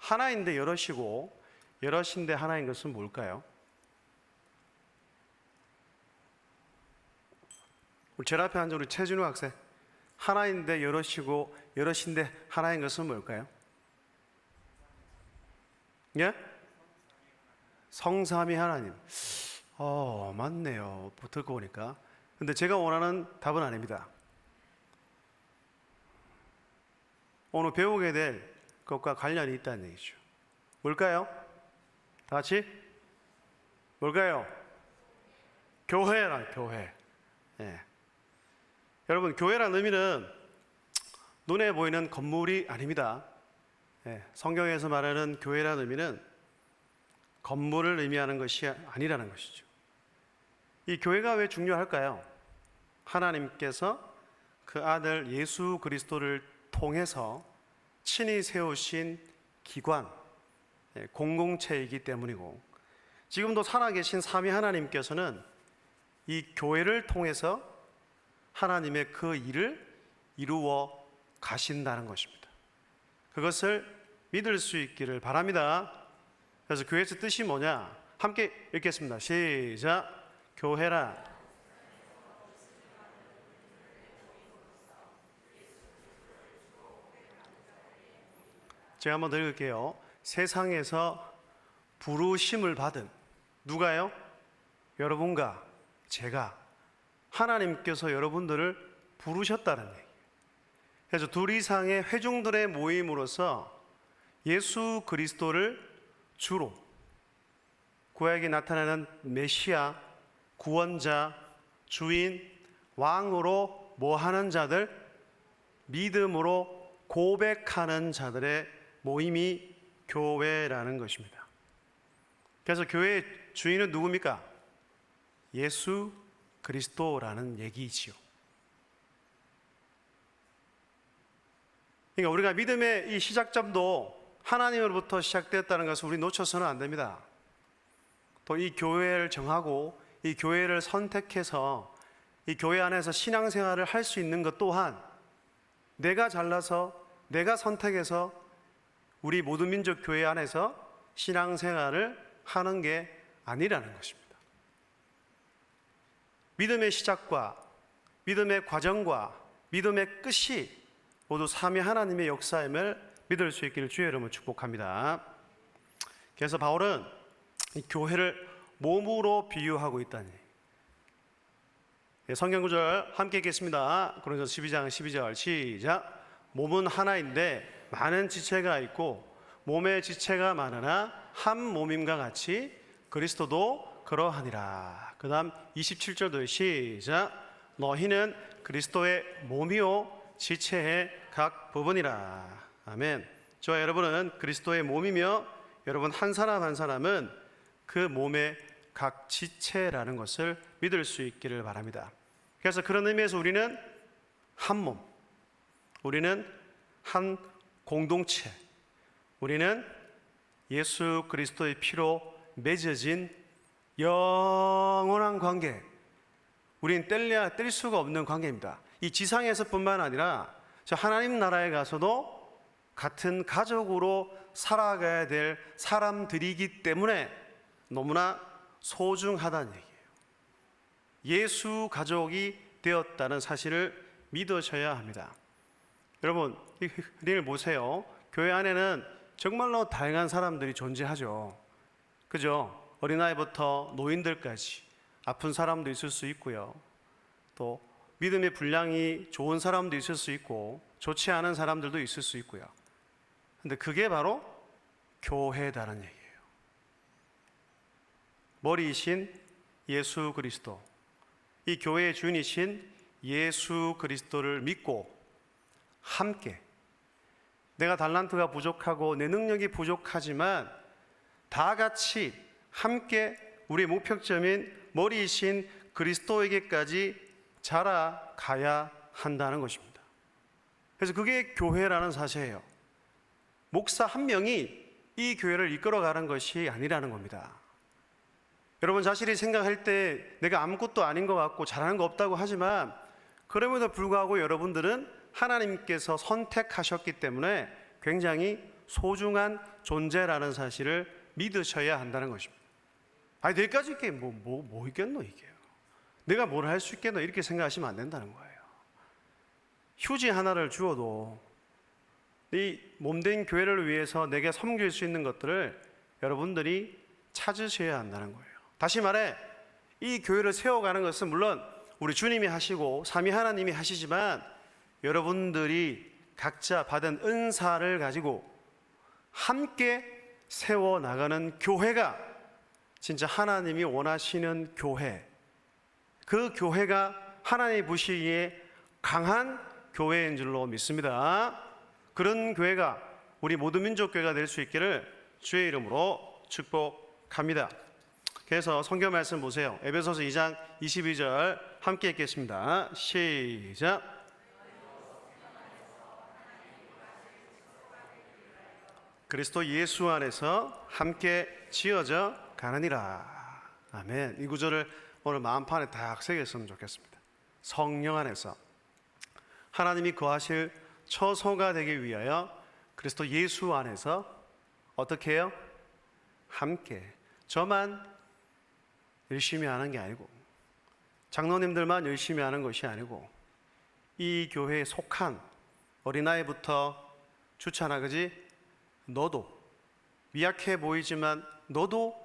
하나인데 여럿이고 여럿인데 하나인 것은 뭘까요? 우리 제일 앞에 앉은 우리 최진우 학생, 하나인데 여럿이고 여럿인데 하나인 것은 뭘까요? 예? 성삼위 하나님. 맞네요. 듣고 보니까. 근데 제가 원하는 답은 아닙니다. 오늘 배우게 될 것과 관련이 있다는 얘기죠. 뭘까요? 다 같이? 뭘까요? 교회란, 교회. 예. 여러분, 교회란 의미는 눈에 보이는 건물이 아닙니다. 예. 성경에서 말하는 교회란 의미는 건물을 의미하는 것이 아니라는 것이죠. 이 교회가 왜 중요할까요? 하나님께서 그 아들 예수 그리스도를 통해서 친히 세우신 기관, 공공체이기 때문이고, 지금도 살아계신 삼위 하나님께서는 이 교회를 통해서 하나님의 그 일을 이루어 가신다는 것입니다. 그것을 믿을 수 있기를 바랍니다. 그래서 교회의 뜻이 뭐냐? 함께 읽겠습니다. 시작. 교회라 제가 한번 더 읽을게요. 세상에서 부르심을 받은, 누가요? 여러분과 제가, 하나님께서 여러분들을 부르셨다는 얘기예요. 그래서 둘 이상의 회중들의 모임으로서 예수 그리스도를 주로, 구약에 나타나는 메시아, 구원자, 주인, 왕으로 뭐하는 자들? 믿음으로 고백하는 자들의 모임이 교회라는 것입니다. 그래서 교회의 주인은 누굽니까? 예수 그리스도라는 얘기이지요. 그러니까 우리가 믿음의 이 시작점도 하나님으로부터 시작되었다는 것을 우리 놓쳐서는 안 됩니다. 또 이 교회를 정하고 이 교회를 선택해서 이 교회 안에서 신앙생활을 할 수 있는 것 또한 내가 잘나서 내가 선택해서 우리 모든 민족 교회 안에서 신앙생활을 하는 게 아니라는 것입니다. 믿음의 시작과 믿음의 과정과 믿음의 끝이 모두 삼위 하나님의 역사임을 믿을 수 있기를 주의 이름으로 축복합니다. 그래서 바울은 이 교회를 몸으로 비유하고 있다니. 성경 구절 함께 읽겠습니다. 고린도서 12장 12절 시작. 몸은 하나인데 많은 지체가 있고 몸의 지체가 많으나 한 몸임과 같이 그리스도도 그러하니라. 그 다음 27절도 시작. 너희는 그리스도의 몸이요 지체의 각 부분이라. 아멘. 저와 여러분은 그리스도의 몸이며 여러분 한 사람 한 사람은 그 몸의 각 지체라는 것을 믿을 수 있기를 바랍니다. 그래서 그런 의미에서 우리는 한 몸, 우리는 한 공동체, 우리는 예수 그리스도의 피로 맺어진 영원한 관계, 우리는 뗄래야 뗄 수가 없는 관계입니다. 이 지상에서뿐만 아니라 저 하나님 나라에 가서도 같은 가족으로 살아가야 될 사람들이기 때문에 너무나 소중하다는 얘기예요. 예수 가족이 되었다는 사실을 믿으셔야 합니다. 여러분, 이 흔히를 보세요. 교회 안에는 정말로 다양한 사람들이 존재하죠. 그죠? 어린아이부터 노인들까지 아픈 사람도 있을 수 있고요. 또 믿음의 분량이 좋은 사람도 있을 수 있고 좋지 않은 사람들도 있을 수 있고요. 근데 그게 바로 교회다는 얘기예요. 머리이신 예수 그리스도, 이 교회의 주인이신 예수 그리스도를 믿고 함께, 내가 달란트가 부족하고 내 능력이 부족하지만 다 같이 함께 우리의 목표점인 머리이신 그리스도에게까지 자라가야 한다는 것입니다. 그래서 그게 교회라는 사실이에요. 목사 한 명이 이 교회를 이끌어가는 것이 아니라는 겁니다. 여러분 자신이 생각할 때 내가 아무것도 아닌 것 같고 잘하는 거 없다고 하지만 그럼에도 불구하고 여러분들은 하나님께서 선택하셨기 때문에 굉장히 소중한 존재라는 사실을 믿으셔야 한다는 것입니다. 아니, 내까지 이게 뭐 있겠노, 이게요. 내가 뭘 할 수 있겠노, 이렇게 생각하시면 안 된다는 거예요. 휴지 하나를 주어도 이 몸된 교회를 위해서 내게 섬길 수 있는 것들을 여러분들이 찾으셔야 한다는 거예요. 다시 말해, 이 교회를 세워가는 것은 물론 우리 주님이 하시고 삼위 하나님이 하시지만 여러분들이 각자 받은 은사를 가지고 함께 세워나가는 교회가 진짜 하나님이 원하시는 교회, 그 교회가 하나님이 보시기에 강한 교회인 줄로 믿습니다. 그런 교회가 우리 모든 민족교회가 될 수 있기를 주의 이름으로 축복합니다. 그래서 성경 말씀 보세요. 에베소서 2장 22절 함께 읽겠습니다. 시작. 그리스도 예수 안에서 함께 지어져 가느니라. 아멘. 이 구절을 오늘 마음판에 딱 새겼으면 좋겠습니다. 성령 안에서 하나님이 거하실 처소가 되기 위하여 그리스도 예수 안에서 어떻게 해요? 함께. 저만 열심히 하는 게 아니고, 장로님들만 열심히 하는 것이 아니고, 이 교회에 속한 어린아이부터 주차나, 그지? 너도 미약해 보이지만 너도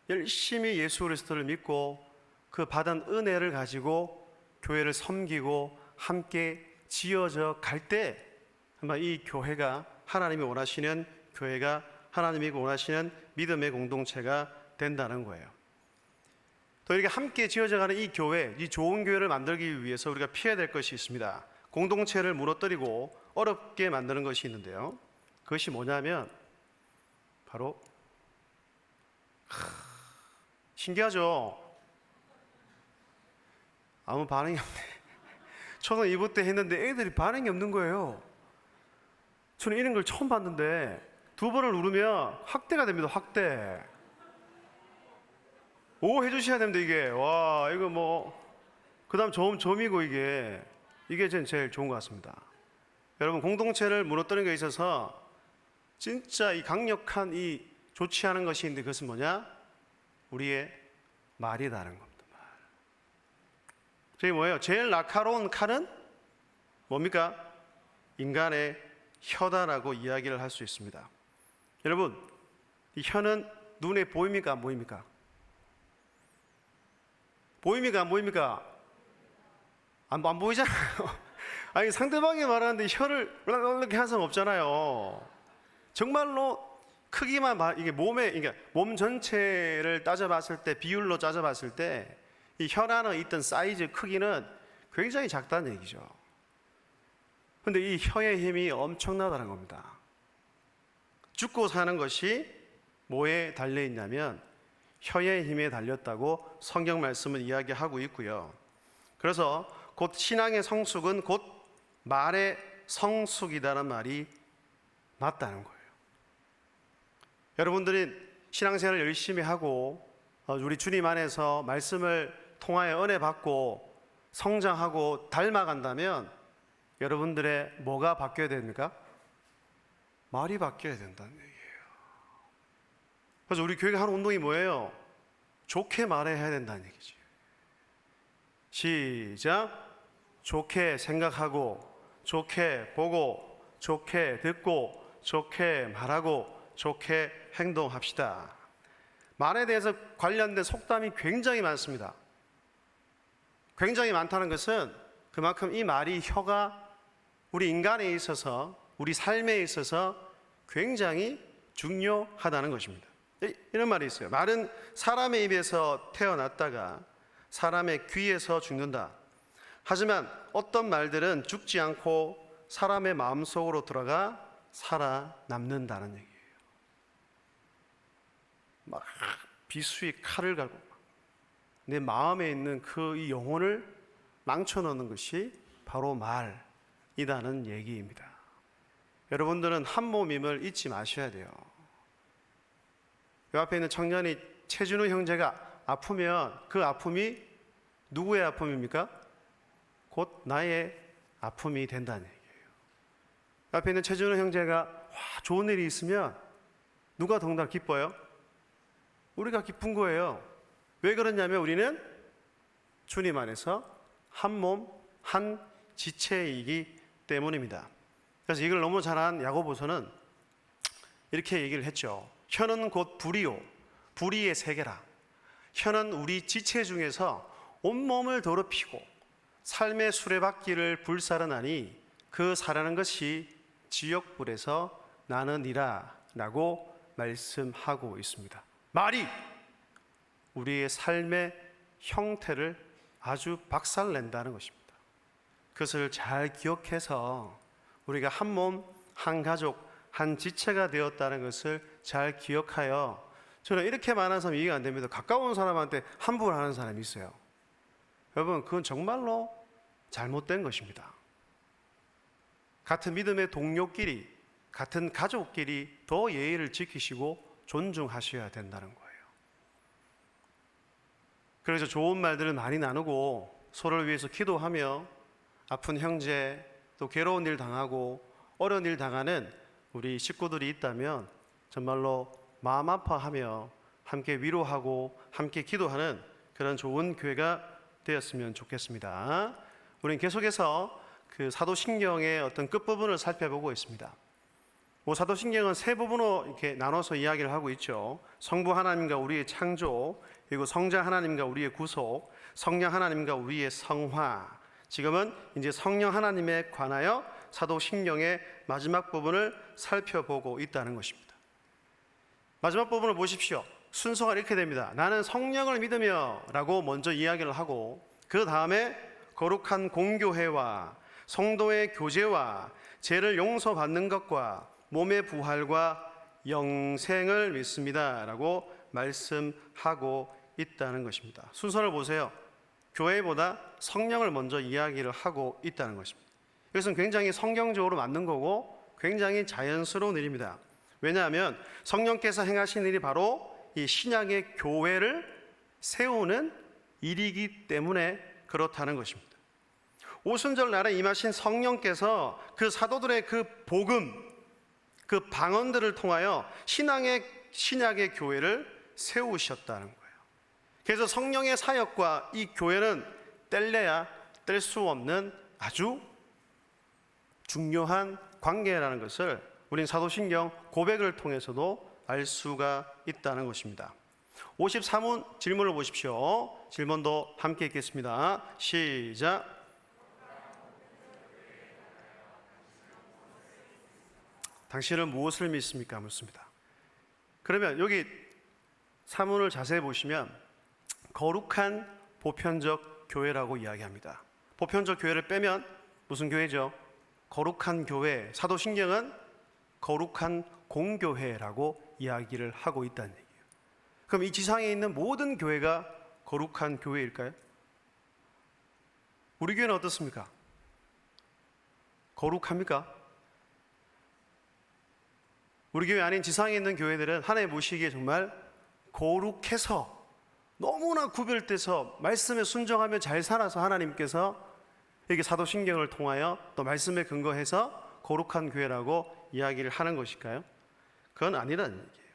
열심히 예수 그리스도를 믿고 그 받은 은혜를 가지고 교회를 섬기고 함께 지어져 갈 때 아마 이 교회가 하나님이 원하시는 교회가, 하나님이 원하시는 믿음의 공동체가 된다는 거예요. 또 이렇게 함께 지어져가는 이 교회, 이 좋은 교회를 만들기 위해서 우리가 피해야 될 것이 있습니다. 공동체를 무너뜨리고 어렵게 만드는 것이 있는데요. 그것이 뭐냐면 바로 신기하죠? 아무 반응이 없네. 초등 2부 때 했는데 애들이 반응이 없는 거예요. 저는 이런 걸 처음 봤는데 두 번을 누르면 확대가 됩니다. 확대. 오 해주셔야 됩니다. 이게 와 이거 그 다음 점이고 이게 저는 제일 좋은 것 같습니다. 여러분, 공동체를 무너뜨리는 것에 있어서 진짜 이 강력한 이 좋지 않은 것이 있는데 그것은 뭐냐? 우리의 말이다라는 겁니다. 말. 저기 뭐예요? 제일 날카로운 칼은 뭡니까? 인간의 혀다라고 이야기를 할 수 있습니다. 여러분, 이 혀는 눈에 보입니까? 안 보입니까? 보입니까? 안 보입니까? 안 보이잖아요. 아니, 상대방이 말하는데 혀를 이렇게 한 사람 없잖아요. 정말로 크기만 이게 그러니까 몸 전체를 따져봤을 때, 비율로 따져봤을 때 이 혀라는 있던 사이즈 크기는 굉장히 작다는 얘기죠. 그런데 이 혀의 힘이 엄청나다는 겁니다. 죽고 사는 것이 뭐에 달려 있냐면 혀의 힘에 달렸다고 성경 말씀은 이야기하고 있고요. 그래서 곧 신앙의 성숙은 곧 말의 성숙이다라는 말이 맞다는 거예요. 여러분들이 신앙생활을 열심히 하고 우리 주님 안에서 말씀을 통하여 은혜 받고 성장하고 닮아간다면 여러분들의 뭐가 바뀌어야 됩니까? 말이 바뀌어야 된다는 얘기예요. 그래서 우리 교회가 하는 운동이 뭐예요? 좋게 말해야 된다는 얘기죠. 시작. 좋게 생각하고, 좋게 보고, 좋게 듣고, 좋게 말하고, 좋게 행동합시다. 말에 대해서 관련된 속담이 굉장히 많습니다. 굉장히 많다는 것은 그만큼 이 말이, 혀가 우리 인간에 있어서, 우리 삶에 있어서 굉장히 중요하다는 것입니다. 이런 말이 있어요. 말은 사람의 입에서 태어났다가 사람의 귀에서 죽는다. 하지만 어떤 말들은 죽지 않고 사람의 마음속으로 들어가 살아남는다는 얘기예요. 막 비수의 칼을 갈고 내 마음에 있는 그 이 영혼을 망쳐놓는 것이 바로 말이라는 얘기입니다. 여러분들은 한 몸임을 잊지 마셔야 돼요. 이 앞에 있는 청년이 최준우 형제가 아프면 그 아픔이 누구의 아픔입니까? 곧 나의 아픔이 된다는 얘기예요. 앞에 있는 최준호 형제가 와, 좋은 일이 있으면 누가 더욱더 기뻐요? 우리가 기쁜 거예요. 왜 그러냐면 우리는 주님 안에서 한 몸, 한 지체이기 때문입니다. 그래서 이걸 너무 잘한 야고보서는 이렇게 얘기를 했죠. 혀는 곧 불이요 불의의 세계라. 혀는 우리 지체 중에서 온몸을 더럽히고 삶의 수레바퀴를 불사르나니 그 사라는 것이 지옥불에서 나느니라 라고 말씀하고 있습니다. 말이 우리의 삶의 형태를 아주 박살낸다는 것입니다. 그것을 잘 기억해서 우리가 한 몸, 한 가족, 한 지체가 되었다는 것을 잘 기억하여, 저는 이렇게 말하는 사람 이해가 안 됩니다. 가까운 사람한테 함부로 하는 사람이 있어요. 여러분, 그건 정말로 잘못된 것입니다. 같은 믿음의 동료끼리, 같은 가족끼리 더 예의를 지키시고 존중하셔야 된다는 거예요. 그래서 좋은 말들을 많이 나누고 서로를 위해서 기도하며 아픈 형제, 또 괴로운 일 당하고 어려운 일 당하는 우리 식구들이 있다면 정말로 마음 아파하며 함께 위로하고 함께 기도하는 그런 좋은 교회가 되었으면 좋겠습니다. 우리는 계속해서 그 사도신경의 어떤 끝부분을 살펴보고 있습니다. 사도신경은 세 부분으로 이렇게 나눠서 이야기를 하고 있죠. 성부 하나님과 우리의 창조, 그리고 성자 하나님과 우리의 구속, 성령 하나님과 우리의 성화. 지금은 이제 성령 하나님에 관하여 사도신경의 마지막 부분을 살펴보고 있다는 것입니다. 마지막 부분을 보십시오. 순서가 이렇게 됩니다. 나는 성령을 믿으며 라고 먼저 이야기를 하고, 그 다음에 거룩한 공교회와 성도의 교제와 죄를 용서받는 것과 몸의 부활과 영생을 믿습니다 라고 말씀하고 있다는 것입니다. 순서를 보세요. 교회보다 성령을 먼저 이야기를 하고 있다는 것입니다. 이것은 굉장히 성경적으로 맞는 거고 굉장히 자연스러운 일입니다. 왜냐하면 성령께서 행하신 일이 바로 이 신약의 교회를 세우는 일이기 때문에 그렇다는 것입니다. 오순절 날에 임하신 성령께서 그 사도들의 그 복음, 그 방언들을 통하여 신약의 교회를 세우셨다는 거예요. 그래서 성령의 사역과 이 교회는 뗄래야 뗄 수 없는 아주 중요한 관계라는 것을 우린 사도신경 고백을 통해서도 알 수가 있다는 것입니다. 53문 질문을 보십시오. 질문도 함께 읽겠습니다. 시작. 당신은 무엇을 믿습니까? 묻습니다. 그러면 여기 사문을 자세히 보시면 거룩한 보편적 교회라고 이야기합니다. 보편적 교회를 빼면 무슨 교회죠? 거룩한 교회. 사도신경은 거룩한 공교회라고 이야기를 하고 있다는 얘기예요. 그럼 이 지상에 있는 모든 교회가 거룩한 교회일까요? 우리 교회는 어떻습니까? 거룩합니까? 우리 교회 아닌 지상에 있는 교회들은 하나님 보시기에 정말 거룩해서 너무나 구별돼서 말씀에 순종하며 잘 살아서 하나님께서 이렇게 사도신경을 통하여 또 말씀에 근거해서 거룩한 교회라고 이야기를 하는 것일까요? 그건 아니라는 얘기예요.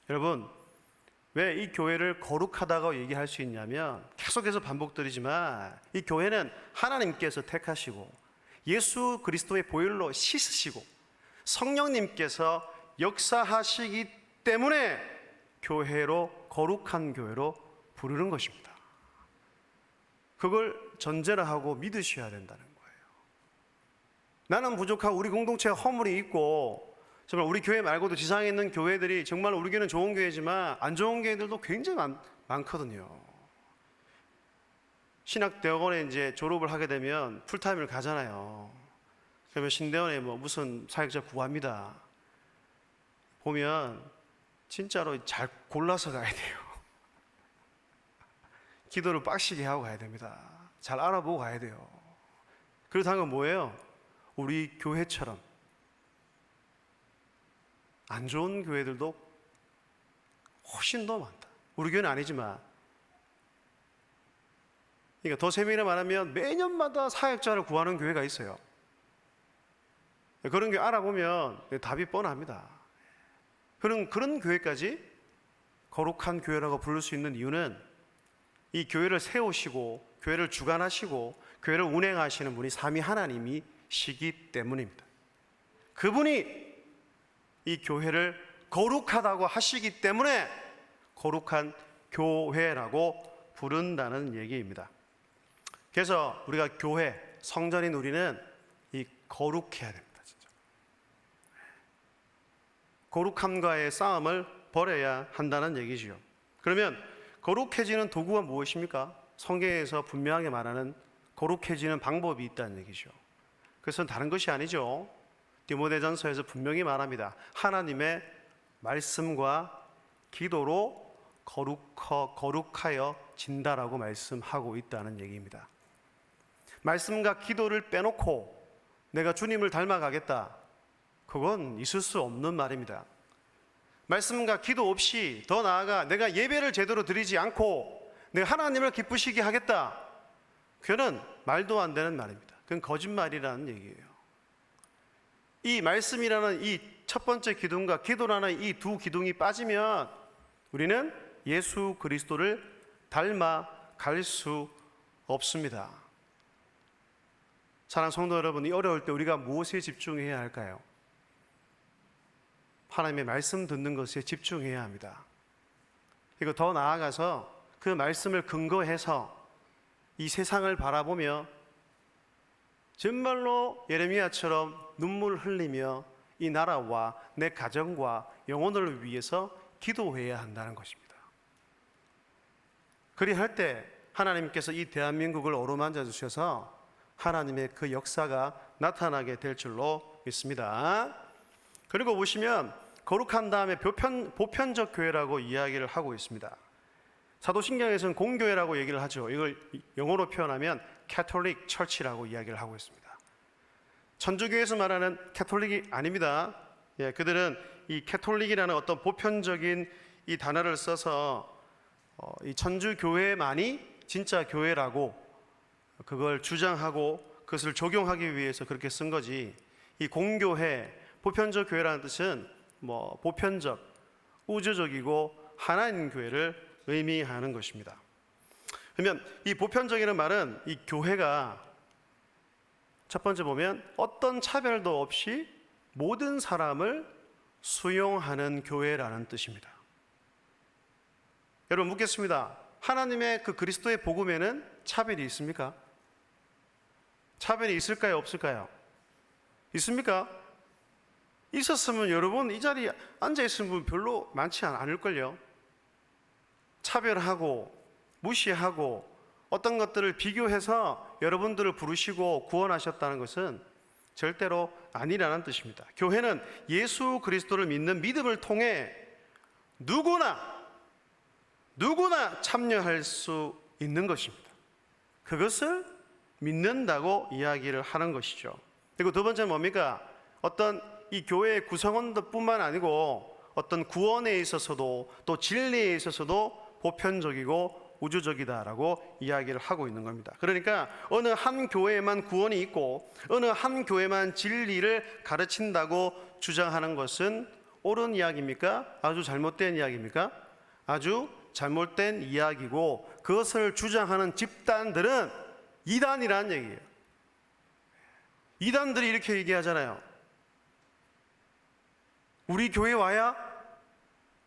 여러분, 왜 이 교회를 거룩하다고 얘기할 수 있냐면 계속해서 반복드리지만 이 교회는 하나님께서 택하시고 예수 그리스도의 보혈로 씻으시고 성령님께서 역사하시기 때문에 교회로, 거룩한 교회로 부르는 것입니다. 그걸 전제로 하고 믿으셔야 된다는 거예요. 나는 부족하고 우리 공동체에 허물이 있고 정말 우리 교회 말고도 지상에 있는 교회들이 정말 우리 교회는 좋은 교회지만 안 좋은 교회들도 굉장히 많거든요. 신학대학원에 이제 졸업을 하게 되면 풀타임을 가잖아요. 그러면 신대원에 무슨 사역자 구합니다. 보면 진짜로 잘 골라서 가야 돼요. 기도를 빡시게 하고 가야 됩니다. 잘 알아보고 가야 돼요. 그렇다는 건 뭐예요? 우리 교회처럼 안 좋은 교회들도 훨씬 더 많다. 우리 교회는 아니지만, 그러니까 더 세밀히 말하면 매년마다 사역자를 구하는 교회가 있어요. 그런 게 알아보면 답이 뻔합니다. 그런 교회까지 거룩한 교회라고 부를 수 있는 이유는 이 교회를 세우시고 교회를 주관하시고 교회를 운행하시는 분이 삼위 하나님이시기 때문입니다. 그분이 이 교회를 거룩하다고 하시기 때문에 거룩한 교회라고 부른다는 얘기입니다. 그래서 우리가 교회, 성전인 우리는 이 거룩해야 됩니다. 진짜. 거룩함과의 싸움을 벌여야 한다는 얘기지요. 그러면 거룩해지는 도구가 무엇입니까? 성경에서 분명하게 말하는 거룩해지는 방법이 있다는 얘기죠. 그것은 다른 것이 아니죠. 디모데전서에서 분명히 말합니다. 하나님의 말씀과 기도로 거룩하여 진다라고 말씀하고 있다는 얘기입니다. 말씀과 기도를 빼놓고 내가 주님을 닮아가겠다, 그건 있을 수 없는 말입니다. 말씀과 기도 없이, 더 나아가 내가 예배를 제대로 드리지 않고 내가 하나님을 기쁘시게 하겠다, 그거는 말도 안 되는 말입니다. 그건 거짓말이라는 얘기예요. 이 말씀이라는 이 첫 번째 기둥과 기도라는 이 두 기둥이 빠지면 우리는 예수 그리스도를 닮아갈 수 없습니다. 사랑하는 성도 여러분, 이 어려울 때 우리가 무엇에 집중해야 할까요? 하나님의 말씀 듣는 것에 집중해야 합니다. 그리고 더 나아가서 그 말씀을 근거해서 이 세상을 바라보며 정말로 예레미야처럼 눈물 흘리며 이 나라와 내 가정과 영혼을 위해서 기도해야 한다는 것입니다. 그리할 때 하나님께서 이 대한민국을 어루만져 주셔서 하나님의 그 역사가 나타나게 될 줄로 믿습니다. 그리고 보시면 거룩한 다음에 보편적 교회라고 이야기를 하고 있습니다. 사도신경에서는 공교회라고 얘기를 하죠. 이걸 영어로 표현하면 캐톨릭 처치라고 이야기를 하고 있습니다. 천주교에서 말하는 캐톨릭이 아닙니다. 그들은 이 캐톨릭이라는 어떤 보편적인 이 단어를 써서 이 천주교회만이 진짜 교회라고 그걸 주장하고 그것을 적용하기 위해서 그렇게 쓴 거지, 이 공교회, 보편적 교회라는 뜻은 보편적, 우주적이고 하나인 교회를 의미하는 것입니다. 그러면 이 보편적이라는 말은 이 교회가 첫 번째 보면 어떤 차별도 없이 모든 사람을 수용하는 교회라는 뜻입니다. 여러분 묻겠습니다. 하나님의 그 그리스도의 복음에는 차별이 있습니까? 차별이 있을까요? 없을까요? 있습니까? 있었으면 여러분 이 자리에 앉아있는 분 별로 많지 않을걸요. 차별하고 무시하고 어떤 것들을 비교해서 여러분들을 부르시고 구원하셨다는 것은 절대로 아니라는 뜻입니다. 교회는 예수 그리스도를 믿는 믿음을 통해 누구나 참여할 수 있는 것입니다. 그것을 믿는다고 이야기를 하는 것이죠. 그리고 두 번째는 뭡니까? 어떤 이 교회의 구성원들뿐만 아니고 어떤 구원에 있어서도 또 진리에 있어서도 보편적이고 우주적이다라고 이야기를 하고 있는 겁니다. 그러니까 어느 한 교회에만 구원이 있고 어느 한 교회만 진리를 가르친다고 주장하는 것은 옳은 이야기입니까? 아주 잘못된 이야기입니까? 아주 잘못된 이야기고, 그것을 주장하는 집단들은 이단이라는 얘기예요. 이단들이 이렇게 얘기하잖아요. 우리 교회 와야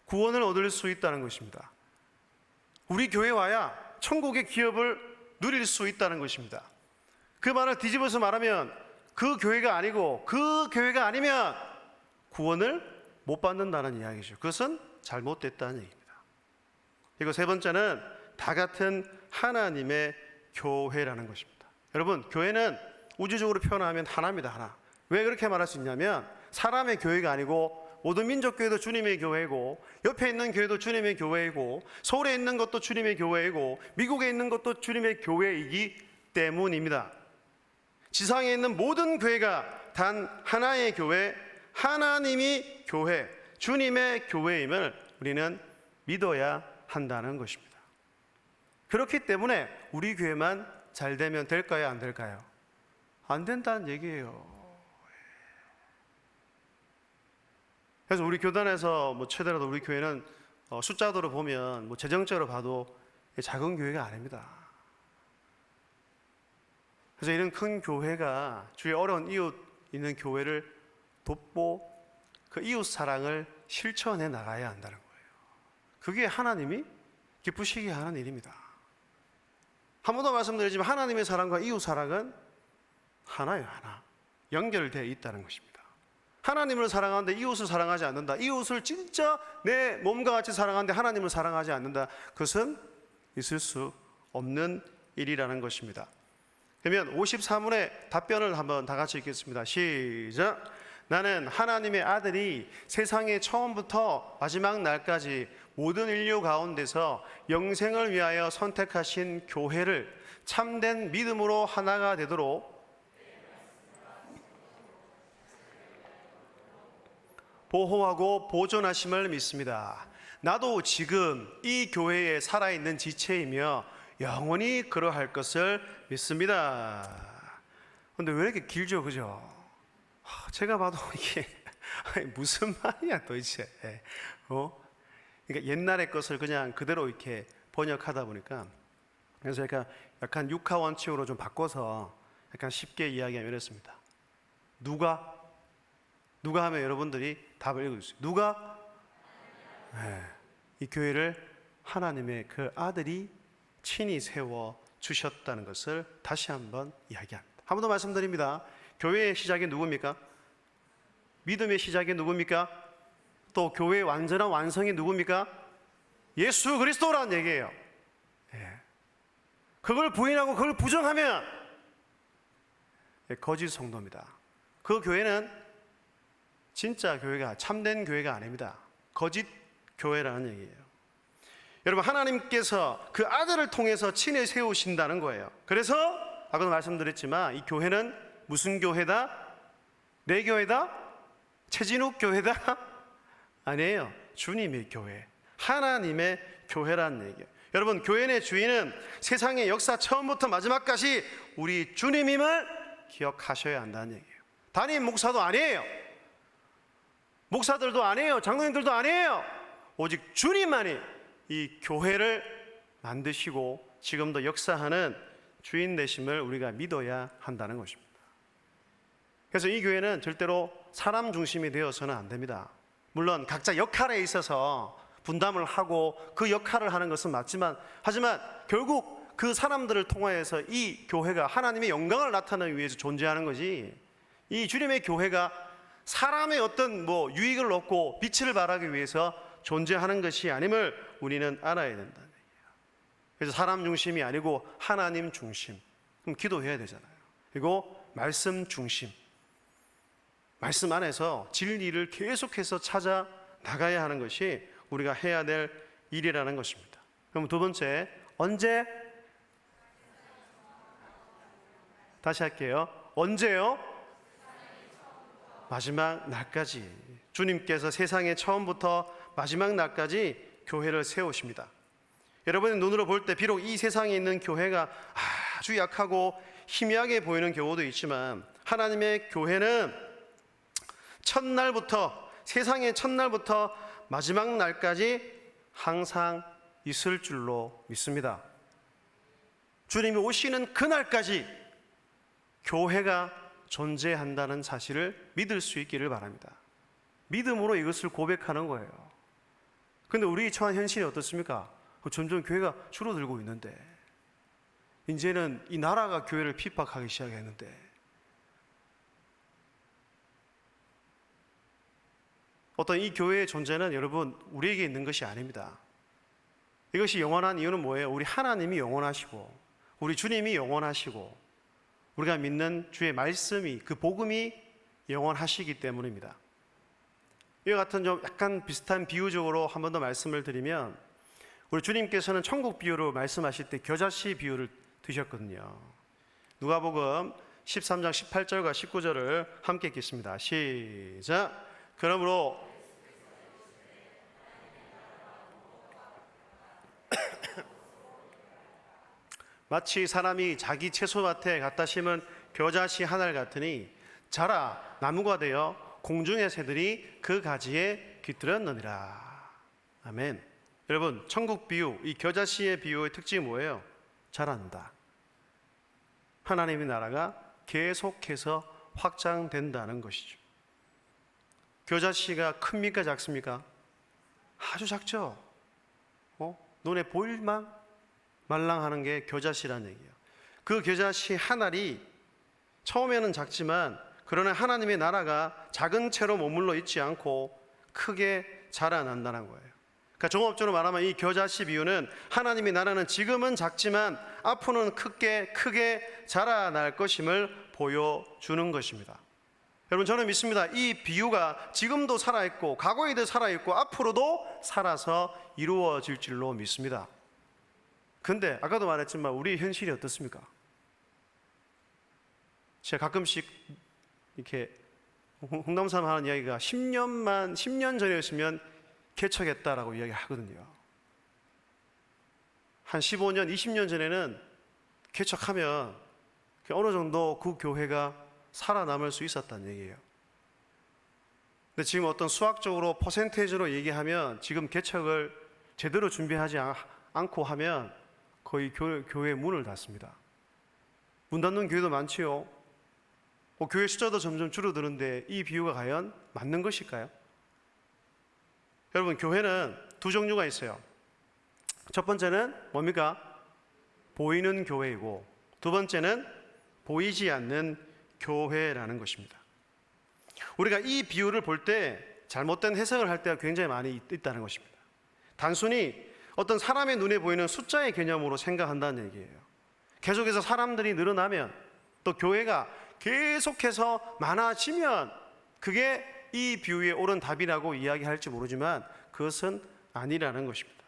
구원을 얻을 수 있다는 것입니다. 우리 교회 와야 천국의 기업을 누릴 수 있다는 것입니다. 그 말을 뒤집어서 말하면 그 교회가 아니고 그 교회가 아니면 구원을 못 받는다는 이야기죠. 그것은 잘못됐다는 얘기입니다. 그리고 세 번째는 다 같은 하나님의 교회라는 것입니다. 여러분, 교회는 우주적으로 표현하면 하나입니다. 하나. 왜 그렇게 말할 수 있냐면 사람의 교회가 아니고 모든 민족교회도 주님의 교회고, 옆에 있는 교회도 주님의 교회이고, 서울에 있는 것도 주님의 교회이고, 미국에 있는 것도 주님의 교회이기 때문입니다. 지상에 있는 모든 교회가 단 하나의 교회, 하나님이 교회, 주님의 교회임을 우리는 믿어야 한다는 것입니다. 그렇기 때문에 우리 교회만 잘 되면 될까요? 안 될까요? 안 된다는 얘기예요. 그래서 우리 교단에서 뭐 최대라도 우리 교회는 숫자도로 보면 뭐 재정적으로 봐도 작은 교회가 아닙니다. 그래서 이런 큰 교회가 주의 어려운 이웃 있는 교회를 돕고 그 이웃 사랑을 실천해 나가야 한다는 거예요. 그게 하나님이 기쁘시게 하는 일입니다. 한 번 더 말씀드리지만 하나님의 사랑과 이웃 사랑은 하나예요. 하나. 연결되어 있다는 것입니다. 하나님을 사랑하는데 이웃을 사랑하지 않는다. 이웃을 진짜 내 몸과 같이 사랑하는데 하나님을 사랑하지 않는다. 그것은 있을 수 없는 일이라는 것입니다. 그러면 54문의 답변을 한번 다 같이 읽겠습니다. 시작. 나는 하나님의 아들이 세상의 처음부터 마지막 날까지 모든 인류 가운데서 영생을 위하여 선택하신 교회를 참된 믿음으로 하나가 되도록 보호하고 보존하심을 믿습니다. 나도 지금 이 교회에 살아있는 지체이며 영원히 그러할 것을 믿습니다. 그런데 왜 이렇게 길죠, 그죠? 제가 봐도 이게 무슨 말이야 도대체? 그러니까 옛날의 것을 그냥 그대로 이렇게 번역하다 보니까, 그래서 약간 육하 원칙으로 좀 바꿔서 약간 쉽게 이야기하면 이렇습니다. 누가 하면 여러분들이 답을 읽어주세요. 누가? 이 교회를 하나님의 그 아들이 친히 세워 주셨다는 것을 다시 한번 이야기합니다. 한 번 더 말씀드립니다. 교회의 시작이 누굽니까? 믿음의 시작이 누굽니까? 또 교회의 완전한 완성이 누굽니까? 예수 그리스도라는 얘기예요. 그걸 부인하고 그걸 부정하면 거짓 성도입니다. 그 교회는 진짜 교회가, 참된 교회가 아닙니다. 거짓 교회라는 얘기예요. 여러분, 하나님께서 그 아들을 통해서 친히 세우신다는 거예요. 그래서 아까도 말씀드렸지만 이 교회는 무슨 교회다? 내 교회다? 최진욱 교회다? 아니에요. 주님의 교회, 하나님의 교회라는 얘기예요. 여러분, 교회의 주인은 세상의 역사 처음부터 마지막까지 우리 주님임을 기억하셔야 한다는 얘기예요. 담임 목사도 아니에요. 목사들도 아니에요. 장로님들도 아니에요. 오직 주님만이 이 교회를 만드시고 지금도 역사하는 주인 되심을 우리가 믿어야 한다는 것입니다. 그래서 이 교회는 절대로 사람 중심이 되어서는 안 됩니다. 물론 각자 역할에 있어서 분담을 하고 그 역할을 하는 것은 맞지만, 하지만 결국 그 사람들을 통하여서 이 교회가 하나님의 영광을 나타내기 위해서 존재하는 거지, 이 주님의 교회가 사람의 어떤 유익을 얻고 빛을 발하기 위해서 존재하는 것이 아님을 우리는 알아야 된다는 얘기예요. 그래서 사람 중심이 아니고 하나님 중심. 그럼 기도해야 되잖아요. 그리고 말씀 중심. 말씀 안에서 진리를 계속해서 찾아 나가야 하는 것이 우리가 해야 될 일이라는 것입니다. 그럼 두 번째, 언제? 다시 할게요. 언제요? 마지막 날까지. 주님께서 세상의 처음부터 마지막 날까지 교회를 세우십니다. 여러분의 눈으로 볼 때 비록 이 세상에 있는 교회가 아주 약하고 희미하게 보이는 경우도 있지만, 하나님의 교회는 첫날부터, 세상의 첫날부터 마지막 날까지 항상 있을 줄로 믿습니다. 주님이 오시는 그날까지 교회가 존재한다는 사실을 믿을 수 있기를 바랍니다. 믿음으로 이것을 고백하는 거예요. 그런데 우리 처한 현실이 어떻습니까? 점점 교회가 줄어들고 있는데, 이제는 이 나라가 교회를 핍박하기 시작했는데, 어떤 이 교회의 존재는 여러분 우리에게 있는 것이 아닙니다. 이것이 영원한 이유는 뭐예요? 우리 하나님이 영원하시고 우리 주님이 영원하시고 우리가 믿는 주의 말씀이, 그 복음이 영원하시기 때문입니다. 이와 같은 좀 약간 비슷한 비유적으로 한 번 더 말씀을 드리면, 우리 주님께서는 천국 비유로 말씀하실 때 겨자씨 비유를 드셨거든요. 누가복음 13장 18절과 19절을 함께 읽겠습니다. 시작. 그러므로 마치 사람이 자기 채소밭에 갖다 심은 겨자씨 하나를 같으니 자라 나무가 되어 공중의 새들이 그 가지에 깃들었느니라. 아멘. 여러분, 천국 비유, 이 겨자씨의 비유의 특징이 뭐예요? 자란다. 하나님의 나라가 계속해서 확장된다는 것이죠. 겨자씨가 큽니까 작습니까? 아주 작죠. 눈에 보일만 말랑하는 게 겨자씨라는 얘기예요. 그 겨자씨 한 알이 처음에는 작지만 그러나 하나님의 나라가 작은 채로 머물러 있지 않고 크게 자라난다는 거예요. 그러니까 종합적으로 말하면 이 겨자씨 비유는 하나님의 나라는 지금은 작지만 앞으로는 크게 자라날 것임을 보여주는 것입니다. 여러분, 저는 믿습니다. 이 비유가 지금도 살아있고 과거에도 살아있고 앞으로도 살아서 이루어질 줄로 믿습니다. 근데 아까도 말했지만 우리 현실이 어떻습니까? 제가 가끔씩 이렇게 홍담삼 하는 이야기가 10년 전이었으면 개척했다라고 이야기하거든요. 한 15년, 20년 전에는 개척하면 어느 정도 그 교회가 살아남을 수 있었다는 얘기예요. 근데 지금 어떤 수학적으로 퍼센테이지로 얘기하면 지금 개척을 제대로 준비하지 않고 하면 거의 교회 문을 닫습니다. 문 닫는 교회도 많지요. 교회 숫자도 점점 줄어드는데 이 비유가 과연 맞는 것일까요? 여러분, 교회는 두 종류가 있어요. 첫 번째는 뭡니까? 보이는 교회이고, 두 번째는 보이지 않는 교회라는 것입니다. 우리가 이 비유를 볼 때 잘못된 해석을 할 때가 굉장히 많이 있다는 것입니다. 단순히 어떤 사람의 눈에 보이는 숫자의 개념으로 생각한다는 얘기예요. 계속해서 사람들이 늘어나면 또 교회가 계속해서 많아지면 그게 이 비유의 옳은 답이라고 이야기할지 모르지만 그것은 아니라는 것입니다.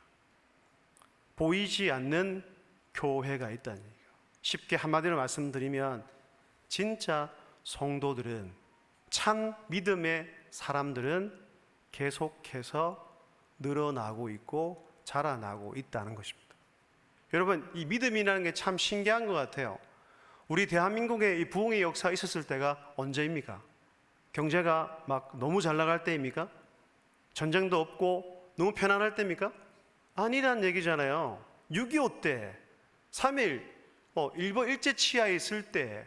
보이지 않는 교회가 있다는 얘기예요. 쉽게 한마디로 말씀드리면 진짜 성도들은, 참 믿음의 사람들은 계속해서 늘어나고 있고 자라나고 있다는 것입니다. 여러분, 이 믿음이라는 게 참 신기한 것 같아요. 우리 대한민국의 이 부흥의 역사 있었을 때가 언제입니까? 경제가 막 너무 잘 나갈 때입니까? 전쟁도 없고 너무 편안할 때입니까? 아니란 얘기잖아요. 6.25 때, 3.1, 일본 일제 치하에 있을 때,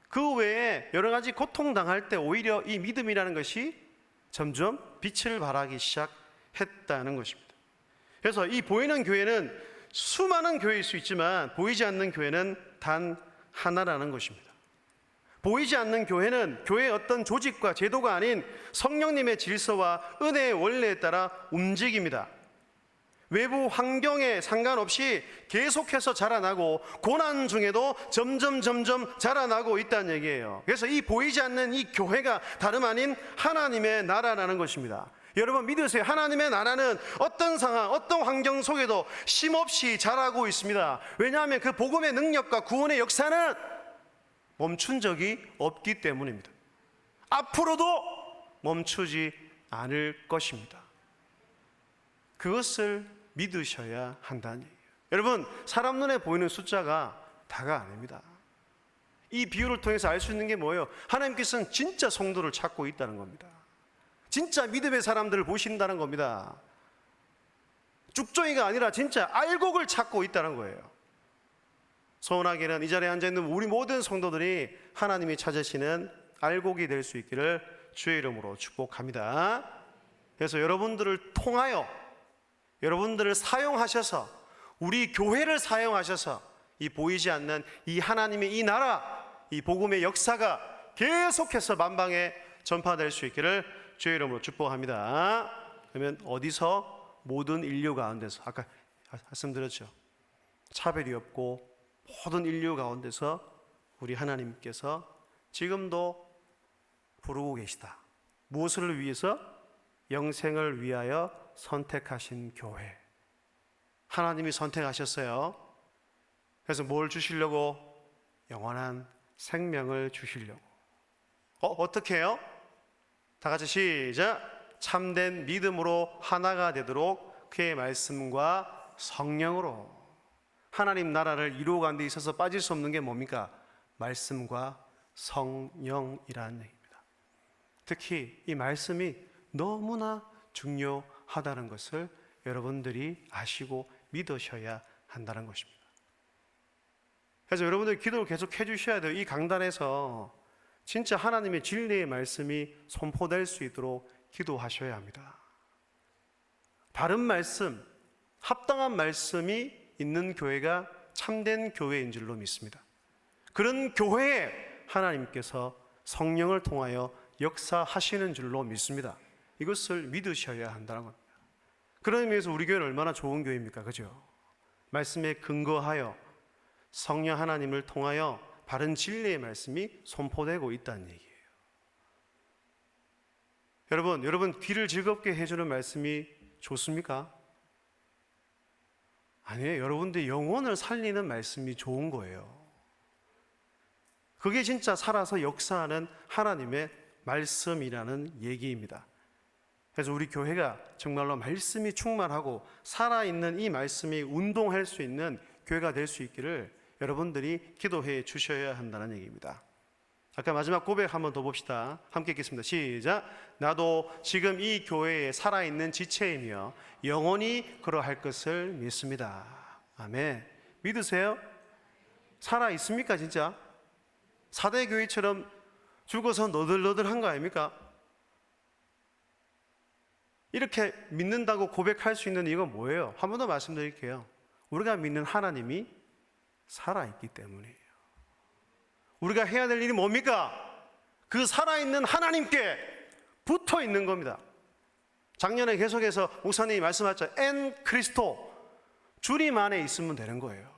그 외에 여러 가지 고통당할 때 오히려 이 믿음이라는 것이 점점 빛을 발하기 시작했다는 것입니다. 그래서 이 보이는 교회는 수많은 교회일 수 있지만 보이지 않는 교회는 단 하나라는 것입니다. 보이지 않는 교회는 교회의 어떤 조직과 제도가 아닌 성령님의 질서와 은혜의 원리에 따라 움직입니다. 외부 환경에 상관없이 계속해서 자라나고 고난 중에도 점점 자라나고 있다는 얘기예요. 그래서 이 보이지 않는 이 교회가 다름 아닌 하나님의 나라라는 것입니다. 여러분, 믿으세요. 하나님의 나라는 어떤 상황, 어떤 환경 속에도 쉼없이 자라고 있습니다. 왜냐하면 그 복음의 능력과 구원의 역사는 멈춘 적이 없기 때문입니다. 앞으로도 멈추지 않을 것입니다. 그것을 믿으셔야 한다는 얘기예요. 여러분, 사람 눈에 보이는 숫자가 다가 아닙니다. 이 비유를 통해서 알 수 있는 게 뭐예요? 하나님께서는 진짜 성도를 찾고 있다는 겁니다. 진짜 믿음의 사람들을 보신다는 겁니다. 쭉종이가 아니라 진짜 알곡을 찾고 있다는 거예요. 소원하기는 이 자리에 앉아있는 우리 모든 성도들이 하나님이 찾으시는 알곡이 될 수 있기를 주의 이름으로 축복합니다. 그래서 여러분들을 통하여, 여러분들을 사용하셔서, 우리 교회를 사용하셔서 이 보이지 않는 이 하나님의 이 나라, 이 복음의 역사가 계속해서 만방에 전파될 수 있기를 주의 이름으로 축복합니다. 그러면 어디서 모든 인류 가운데서, 아까 말씀드렸죠, 차별이 없고 모든 인류 가운데서 우리 하나님께서 지금도 부르고 계시다. 무엇을 위해서? 영생을 위하여 선택하신 교회. 하나님이 선택하셨어요. 그래서 뭘 주시려고? 영원한 생명을 주시려고. 어떻게 해요? 다 같이 시작. 참된 믿음으로 하나가 되도록 그의 말씀과 성령으로. 하나님 나라를 이루어가는 데 있어서 빠질 수 없는 게 뭡니까? 말씀과 성령이라는 얘기입니다. 특히 이 말씀이 너무나 중요하다는 것을 여러분들이 아시고 믿으셔야 한다는 것입니다. 그래서 여러분들 기도를 계속 해주셔야 돼요. 이 강단에서 진짜 하나님의 진리의 말씀이 선포될 수 있도록 기도하셔야 합니다. 바른 말씀, 합당한 말씀이 있는 교회가 참된 교회인 줄로 믿습니다. 그런 교회에 하나님께서 성령을 통하여 역사하시는 줄로 믿습니다. 이것을 믿으셔야 한다는 겁니다. 그런 의미에서 우리 교회는 얼마나 좋은 교회입니까? 그죠? 말씀에 근거하여 성령 하나님을 통하여 바른 진리의 말씀이 선포되고 있다는 얘기예요. 여러분 귀를 즐겁게 해주는 말씀이 좋습니까? 아니에요. 여러분들 영혼을 살리는 말씀이 좋은 거예요. 그게 진짜 살아서 역사하는 하나님의 말씀이라는 얘기입니다. 그래서 우리 교회가 정말로 말씀이 충만하고 살아있는 이 말씀이 운동할 수 있는 교회가 될 수 있기를 여러분들이 기도해 주셔야 한다는 얘기입니다. 아까 마지막 고백 한번 더 봅시다. 함께 읽겠습니다. 시작. 나도 지금 이 교회에 살아있는 지체이며 영원히 그러할 것을 믿습니다. 아멘. 믿으세요? 살아있습니까 진짜? 사대교회처럼 죽어서 너덜너덜한 거 아닙니까? 이렇게 믿는다고 고백할 수 있는 이유가 뭐예요? 한 번 더 말씀드릴게요. 우리가 믿는 하나님이 살아있기 때문이에요. 우리가 해야 될 일이 뭡니까? 그 살아있는 하나님께 붙어 있는 겁니다. 작년에 계속해서 목사님이 말씀하셨죠. 엔 그리스도, 주님 안에 있으면 되는 거예요.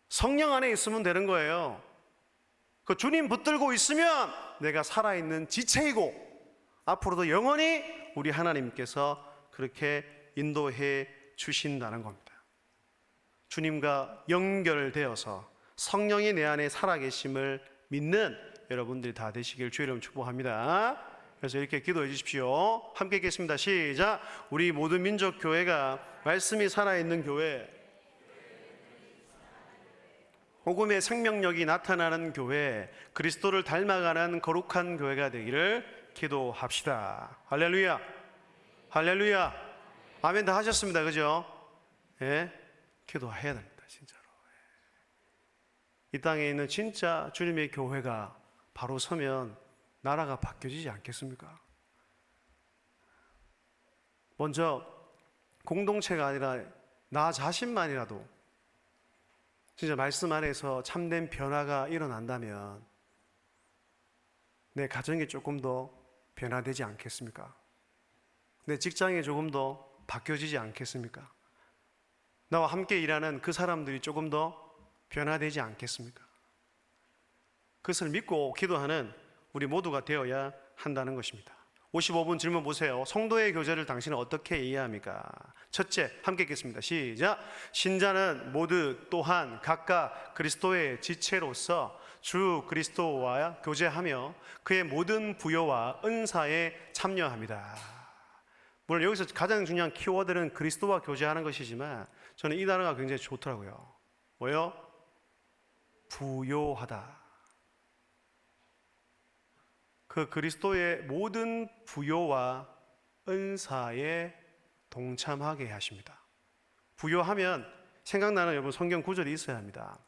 성령 안에 있으면 되는 거예요. 그 주님 붙들고 있으면 내가 살아있는 지체이고 앞으로도 영원히 우리 하나님께서 그렇게 인도해 주신다는 겁니다. 주님과 연결되어서 성령이 내 안에 살아계심을 믿는 여러분들이 다 되시길 주의 이름으로 축복합니다. 그래서 이렇게 기도해 주십시오. 함께 읽겠습니다. 시작. 우리 모든 민족교회가 말씀이 살아있는 교회, 복음의 생명력이 나타나는 교회, 그리스도를 닮아가는 거룩한 교회가 되기를 기도합시다. 할렐루야, 할렐루야, 아멘. 다 하셨습니다. 그죠? 예, 기도해야 됩니다. 진짜로. 이 땅에 있는 진짜 주님의 교회가 바로 서면 나라가 바뀌어지지 않겠습니까? 먼저 공동체가 아니라 나 자신만이라도 진짜 말씀 안에서 참된 변화가 일어난다면 내 가정이 조금 더 변화되지 않겠습니까? 내 직장이 조금 더 바뀌어지지 않겠습니까? 나와 함께 일하는 그 사람들이 조금 더 변화되지 않겠습니까? 그것을 믿고 기도하는 우리 모두가 되어야 한다는 것입니다. 55분 질문 보세요. 성도의 교제를 당신은 어떻게 이해합니까? 첫째, 함께 읽겠습니다. 시작. 신자는 모두 또한 각각 그리스도의 지체로서 주 그리스도와 교제하며 그의 모든 부요와 은사에 참여합니다. 물론 여기서 가장 중요한 키워드는 그리스도와 교제하는 것이지만 저는 이 단어가 굉장히 좋더라고요. 뭐요? 부요하다. 그 그리스도의 모든 부요와 은사에 동참하게 하십니다. 부요하면 생각나는 여러분 성경 구절이 있어야 합니다.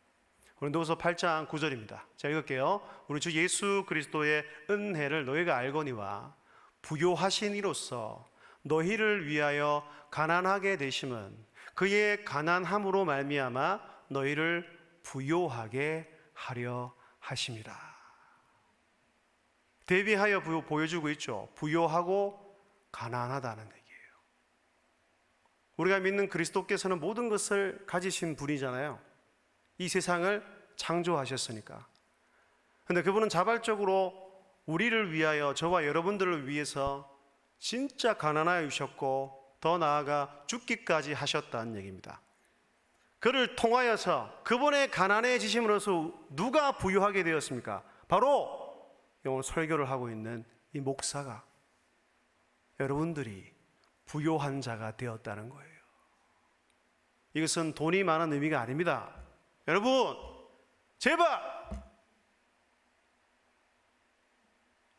고린도후서 8장 9절입니다. 제가 읽을게요. 우리 주 예수 그리스도의 은혜를 너희가 알거니와 부요하신 이로써 너희를 위하여 가난하게 되심은 그의 가난함으로 말미암아 너희를 부요하게 하려 하심이라. 대비하여 보여주고 있죠. 부요하고 가난하다는 얘기예요. 우리가 믿는 그리스도께서는 모든 것을 가지신 분이잖아요. 이 세상을 창조하셨으니까. 그런데 그분은 자발적으로 우리를 위하여, 저와 여러분들을 위해서 진짜 가난하셨고 더 나아가 죽기까지 하셨다는 얘기입니다. 그를 통하여서 그분의 가난해지심으로써 누가 부유하게 되었습니까? 바로 오늘 설교를 하고 있는 이 목사가, 여러분들이 부요한 자가 되었다는 거예요. 이것은 돈이 많은 의미가 아닙니다. 여러분, 제발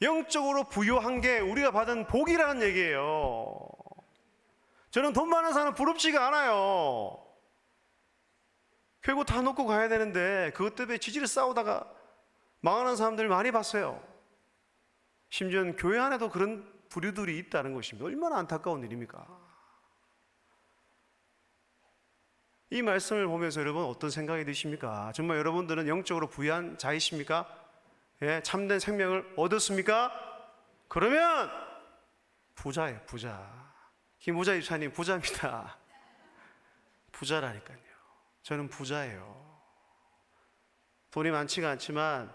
영적으로 부유한 게 우리가 받은 복이라는 얘기예요. 저는 돈 많은 사람 부럽지가 않아요. 결국 다 놓고 가야 되는데 그것 때문에 지지를 싸우다가 망하는 사람들 많이 봤어요. 심지어는 교회 안에도 그런 부류들이 있다는 것입니다. 얼마나 안타까운 일입니까? 이 말씀을 보면서 여러분 어떤 생각이 드십니까? 정말 여러분들은 영적으로 부유한 자이십니까? 예, 참된 생명을 얻었습니까? 그러면 부자예요, 부자. 김부자 집사님 부자입니다. 부자라니까요. 저는 부자예요. 돈이 많지가 않지만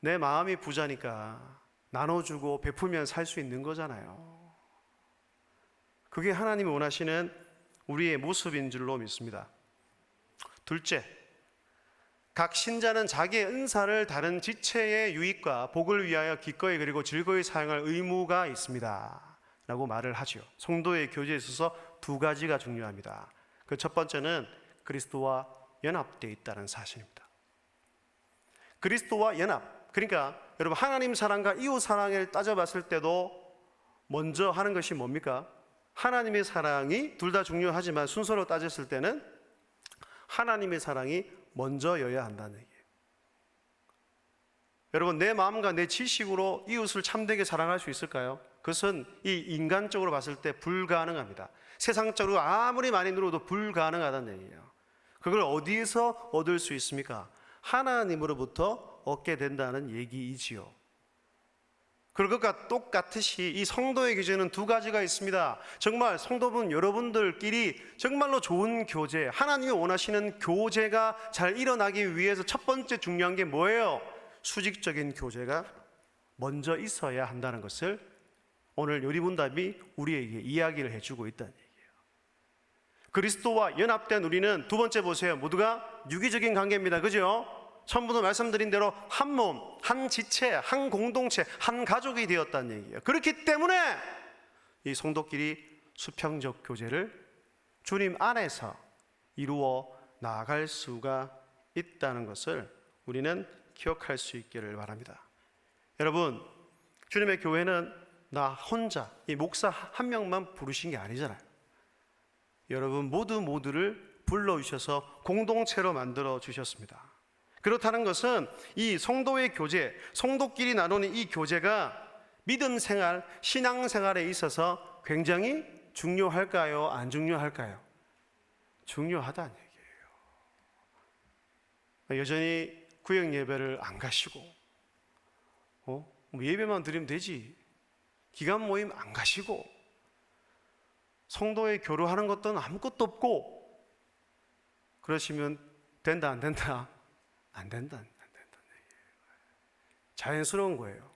내 마음이 부자니까 나눠주고 베풀면 살 수 있는 거잖아요. 그게 하나님이 원하시는 우리의 모습인 줄로 믿습니다. 둘째, 각 신자는 자기의 은사를 다른 지체의 유익과 복을 위하여 기꺼이 그리고 즐거이 사용할 의무가 있습니다 라고 말을 하죠. 성도의 교제에 있어서 두 가지가 중요합니다. 그 첫 번째는 그리스도와 연합되어 있다는 사실입니다. 그리스도와 연합, 그러니까 여러분 하나님 사랑과 이웃 사랑을 따져봤을 때도 먼저 하는 것이 뭡니까? 하나님의 사랑이 둘 다 중요하지만 순서로 따졌을 때는 하나님의 사랑이 먼저여야 한다는 얘기예요. 여러분 내 마음과 내 지식으로 이웃을 참되게 사랑할 수 있을까요? 그것은 이 인간적으로 봤을 때 불가능합니다. 세상적으로 아무리 많이 누려도 불가능하다는 얘기예요. 그걸 어디에서 얻을 수 있습니까? 하나님으로부터 얻게 된다는 얘기이지요. 그것과 똑같이 이 성도의 교제는 두 가지가 있습니다. 정말 성도분 여러분들끼리 정말로 좋은 교제, 하나님이 원하시는 교제가 잘 일어나기 위해서 첫 번째 중요한 게 뭐예요? 수직적인 교제가 먼저 있어야 한다는 것을 오늘 요리문답이 우리에게 이야기를 해주고 있다는 얘기예요. 그리스도와 연합된 우리는 두 번째 보세요. 모두가 유기적인 관계입니다. 그죠? 처음부터 말씀드린 대로 한 몸, 한 지체, 한 공동체, 한 가족이 되었다는 얘기예요. 그렇기 때문에 이 성도끼리 수평적 교제를 주님 안에서 이루어 나아갈 수가 있다는 것을 우리는 기억할 수 있기를 바랍니다. 여러분, 주님의 교회는 나 혼자, 이 목사 한 명만 부르신 게 아니잖아요. 여러분 모두를 불러주셔서 공동체로 만들어 주셨습니다. 그렇다는 것은 이 성도의 교제, 성도끼리 나누는 이 교제가 믿음 생활, 신앙 생활에 있어서 굉장히 중요할까요? 안 중요할까요? 중요하다는 얘기예요. 여전히 구역 예배를 안 가시고 뭐 예배만 드리면 되지, 기간 모임 안 가시고 성도의 교류하는 것도 아무것도 없고 그러시면 된다 안 된다? 안 된다는 얘기예요. 자연스러운 거예요.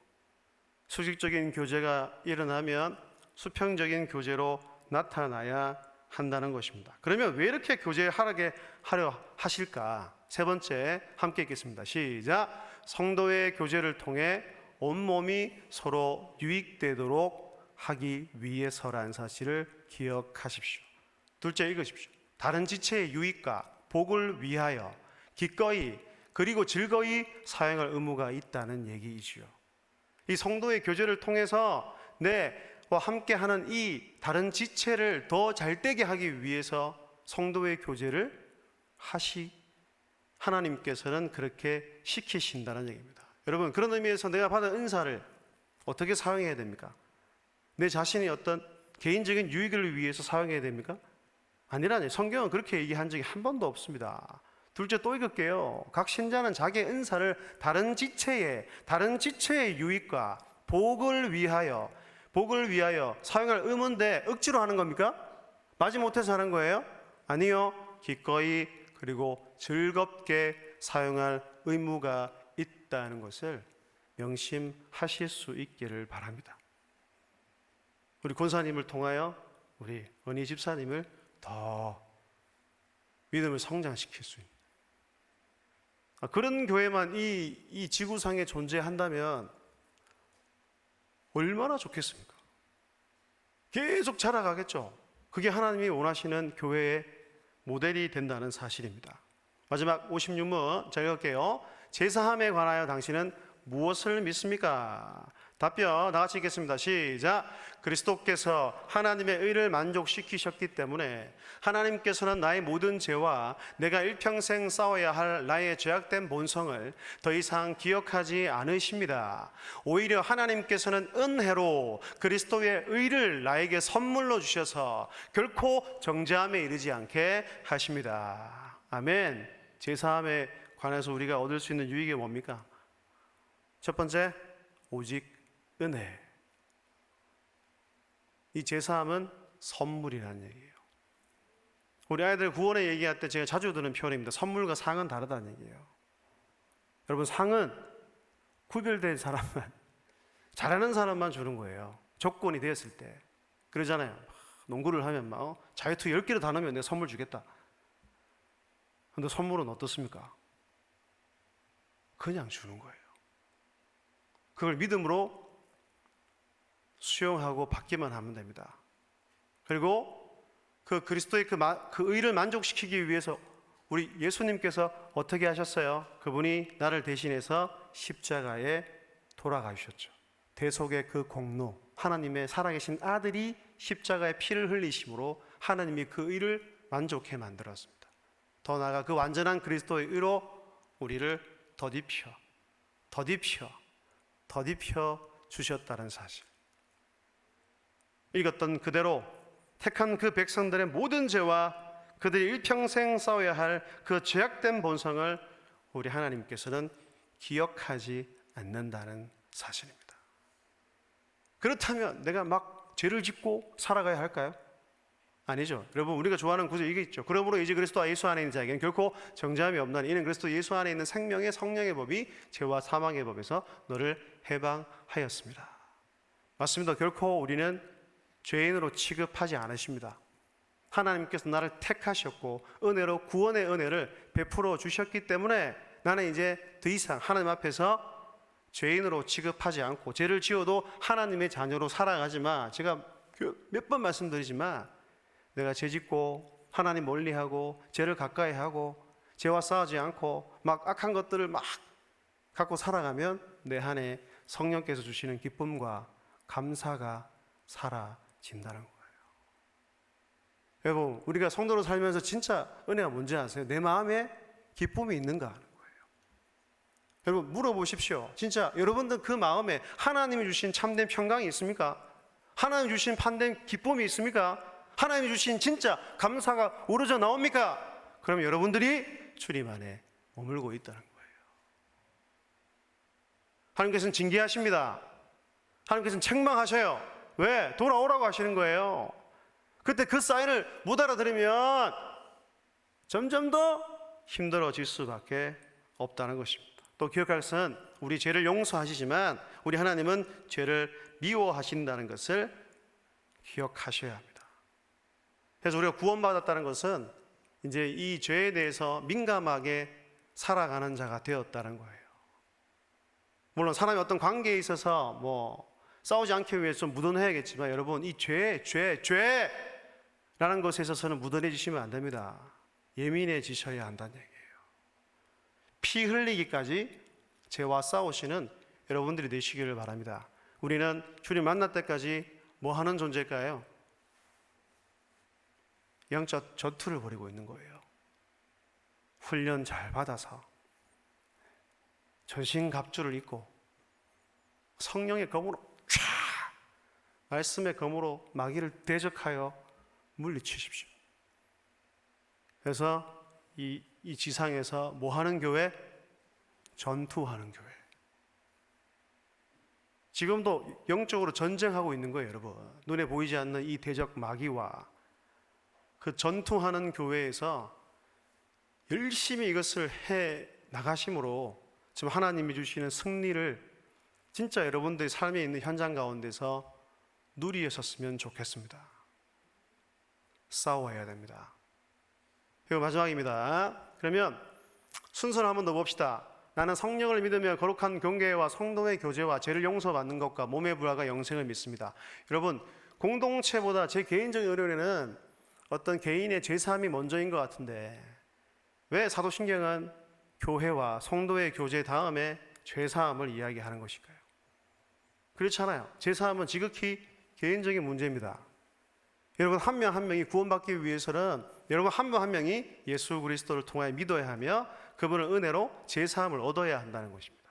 수직적인 교제가 일어나면 수평적인 교제로 나타나야 한다는 것입니다. 그러면 왜 이렇게 교제하게 하려 하실까? 세 번째 함께 읽겠습니다. 시작. 성도의 교제를 통해 온몸이 서로 유익되도록 하기 위해서라는 사실을 기억하십시오. 둘째 읽으십시오. 다른 지체의 유익과 복을 위하여 기꺼이 그리고 즐거이 사용할 의무가 있다는 얘기이지요. 이 성도의 교제를 통해서 내와 함께하는 이 다른 지체를 더 잘되게 하기 위해서 성도의 교제를 하나님께서는 그렇게 시키신다는 얘기입니다. 여러분, 그런 의미에서 내가 받은 은사를 어떻게 사용해야 됩니까? 내 자신의 어떤 개인적인 유익을 위해서 사용해야 됩니까? 아니라니, 성경은 그렇게 얘기한 적이 한 번도 없습니다. 둘째 또 읽을게요. 각 신자는 자기의 은사를 다른 지체의 유익과 복을 위하여 사용할 의무인데 억지로 하는 겁니까? 마지못해서 하는 거예요? 아니요. 기꺼이 그리고 즐겁게 사용할 의무가 있다는 것을 명심하실 수 있기를 바랍니다. 우리 권사님을 통하여 우리 은희 집사님을 더 믿음을 성장시킬 수 있는 그런 교회만 이 지구상에 존재한다면 얼마나 좋겠습니까? 계속 자라가겠죠. 그게 하나님이 원하시는 교회의 모델이 된다는 사실입니다. 마지막 56문 잘 읽을게요. 제사함에 관하여 당신은 무엇을 믿습니까? 답변 다 같이 읽겠습니다. 시작. 그리스도께서 하나님의 의를 만족시키셨기 때문에 하나님께서는 나의 모든 죄와 내가 일평생 싸워야 할 나의 죄악된 본성을 더 이상 기억하지 않으십니다. 오히려 하나님께서는 은혜로 그리스도의 의를 나에게 선물로 주셔서 결코 정죄함에 이르지 않게 하십니다. 아멘. 제사함에 관해서 우리가 얻을 수 있는 유익이 뭡니까? 첫 번째, 오직 은혜. 이 제사함은 선물이라는 얘기예요. 우리 아이들 구원에 얘기할 때 제가 자주 드는 표현입니다. 선물과 상은 다르다는 얘기예요. 여러분, 상은 구별된 사람만, 잘하는 사람만 주는 거예요. 조건이 되었을 때. 그러잖아요. 농구를 하면 막 자유투 10개를 다 넣으면 내가 선물 주겠다. 근데 선물은 어떻습니까? 그냥 주는 거예요. 그걸 믿음으로 수용하고 받기만 하면 됩니다. 그리고 그 그리스도의 그 의를 만족시키기 위해서 우리 예수님께서 어떻게 하셨어요? 그분이 나를 대신해서 십자가에 돌아가셨죠. 대속의 그 공로, 하나님의 살아계신 아들이 십자가에 피를 흘리심으로 하나님이 그 의를 만족해 만들었습니다. 더 나아가 그 완전한 그리스도의 의로 우리를 더딥혀 주셨다는 사실. 읽었던 그대로 택한 그 백성들의 모든 죄와 그들이 일평생 싸워야 할 그 죄악된 본성을 우리 하나님께서는 기억하지 않는다는 사실입니다. 그렇다면 내가 막 죄를 짓고 살아가야 할까요? 아니죠. 여러분, 우리가 좋아하는 구절 이게 있죠. 그러므로 이제 그리스도 예수 안에 있는 자에게는 결코 정죄함이 없나니 이는 그리스도 예수 안에 있는 생명의 성령의 법이 죄와 사망의 법에서 너를 해방하였습니다. 맞습니다. 결코 우리는 죄인으로 취급하지 않으십니다. 하나님께서 나를 택하셨고 은혜로 구원의 은혜를 베풀어 주셨기 때문에 나는 이제 더 이상 하나님 앞에서 죄인으로 취급하지 않고 죄를 지어도 하나님의 자녀로 살아가지만, 제가 몇 번 말씀드리지만 내가 죄 짓고 하나님 멀리하고 죄를 가까이 하고 죄와 싸우지 않고 막 악한 것들을 막 갖고 살아가면 내 안에 성령께서 주시는 기쁨과 감사가 사라진다는 거예요. 여러분, 우리가 성도로 살면서 진짜 은혜가 뭔지 아세요? 내 마음에 기쁨이 있는가 하는 거예요. 여러분, 물어보십시오. 진짜 여러분들 그 마음에 하나님이 주신 참된 평강이 있습니까? 하나님 주신 판된 기쁨이 있습니까? 하나님이 주신 진짜 감사가 우러져 나옵니까? 그럼 여러분들이 주님 안에 머물고 있다는 거예요. 하나님께서는 징계하십니다. 하나님께서는 책망하셔요. 왜? 돌아오라고 하시는 거예요. 그때 그 사인을 못 알아들으면 점점 더 힘들어질 수밖에 없다는 것입니다. 또 기억할 것은 우리 죄를 용서하시지만 우리 하나님은 죄를 미워하신다는 것을 기억하셔야 합니다. 그래서 우리가 구원받았다는 것은 이제 이 죄에 대해서 민감하게 살아가는 자가 되었다는 거예요. 물론 사람이 어떤 관계에 있어서 싸우지 않기 위해서 좀 무던해야겠지만 여러분, 이 죄라는 것에 있어서는 무던해지시면 안 됩니다. 예민해지셔야 한다는 얘기예요. 피 흘리기까지 죄와 싸우시는 여러분들이 되시기를 바랍니다. 우리는 주님 만날 때까지 뭐 하는 존재일까요? 영적 전투를 벌이고 있는 거예요. 훈련 잘 받아서 전신갑주를 입고 성령의 검으로 말씀의 검으로 마귀를 대적하여 물리치십시오. 그래서 이 지상에서 뭐 하는 교회? 전투하는 교회. 지금도 영적으로 전쟁하고 있는 거예요, 여러분. 눈에 보이지 않는 이 대적 마귀와 그 전투하는 교회에서 열심히 이것을 해 나가심으로 지금 하나님이 주시는 승리를 진짜 여러분들의 삶에 있는 현장 가운데서 누리셨으면 좋겠습니다. 싸워야 됩니다. 이거 마지막입니다. 그러면 순서를 한번 더 봅시다. 나는 성령을 믿으며 거룩한 경계와 성도의 교제와 죄를 용서받는 것과 몸의 부활과 영생을 믿습니다. 여러분, 공동체보다 제 개인적인 의견에는 어떤 개인의 죄사함이 먼저인 것 같은데 왜 사도신경은 교회와 성도의 교제 다음에 죄사함을 이야기하는 것일까요? 그렇잖아요. 제사함은 지극히 개인적인 문제입니다. 여러분 한 명 한 명이 구원받기 위해서는 여러분 한 명 한 명이 예수 그리스도를 통하여 믿어야 하며 그분의 은혜로 제사함을 얻어야 한다는 것입니다.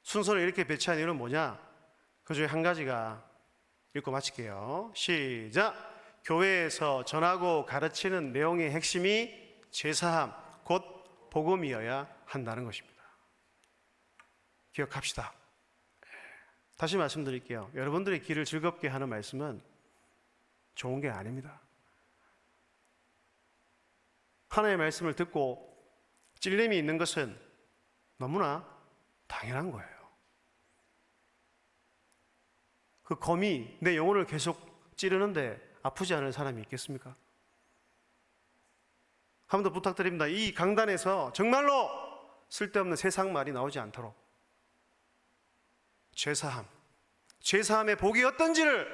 순서를 이렇게 배치한 이유는 뭐냐? 그 중에 한 가지가 읽고 마칠게요. 시작. 교회에서 전하고 가르치는 내용의 핵심이 제사함, 곧 복음이어야 한다는 것입니다. 기억합시다. 다시 말씀드릴게요. 여러분들의 길을 즐겁게 하는 말씀은 좋은 게 아닙니다. 하나님의 말씀을 듣고 찔림이 있는 것은 너무나 당연한 거예요. 그 검이 내 영혼을 계속 찌르는데 아프지 않을 사람이 있겠습니까? 한 번 더 부탁드립니다. 이 강단에서 정말로 쓸데없는 세상 말이 나오지 않도록 제사함의 복이 어떤지를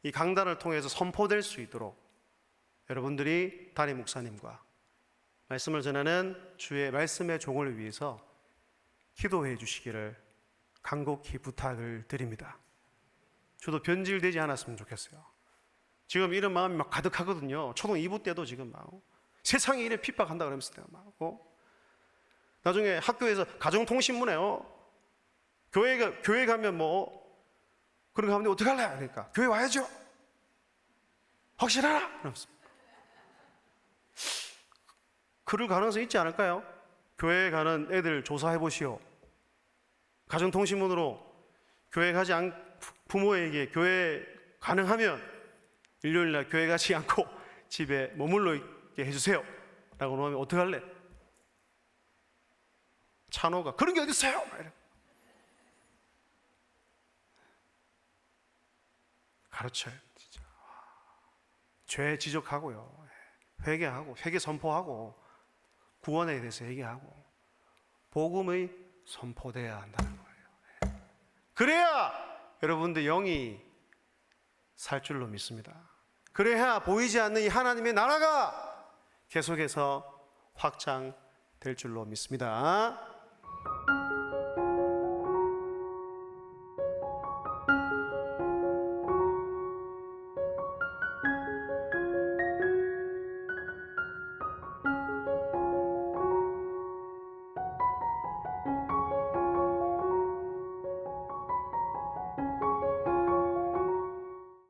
이 강단을 통해서 선포될 수 있도록 여러분들이 담임 목사님과 말씀을 전하는 주의 말씀의 종을 위해서 기도해 주시기를 간곡히 부탁을 드립니다. 저도 변질되지 않았으면 좋겠어요. 지금 이런 마음이 막 가득하거든요. 초등 2부 때도 지금 막 세상에 이래 핍박한다 그러면서 내가 막 나중에 학교에서 가정통신문에요. 교회 가면 뭐 그런 거 하면 어떻게 할래? 그러니까 교회 와야죠. 확실하라. 그러면서 그럴 가능성이 있지 않을까요? 교회 가는 애들 조사해 보시오. 가정통신문으로 교회 가지 않 부모에게 교회 가능하면 일요일날 교회 가지 않고 집에 머물러 있게 해주세요 라고 하면 어떻게 할래? 찬호가 그런 게 어디 있어요? 가르쳐요. 진짜. 죄 지적하고요, 회개하고 회개 선포하고 구원에 대해서 얘기하고 복음의 선포돼야 한다는 거예요. 그래야 여러분들 영이 살 줄로 믿습니다. 그래야 보이지 않는 이 하나님의 나라가 계속해서 확장될 줄로 믿습니다.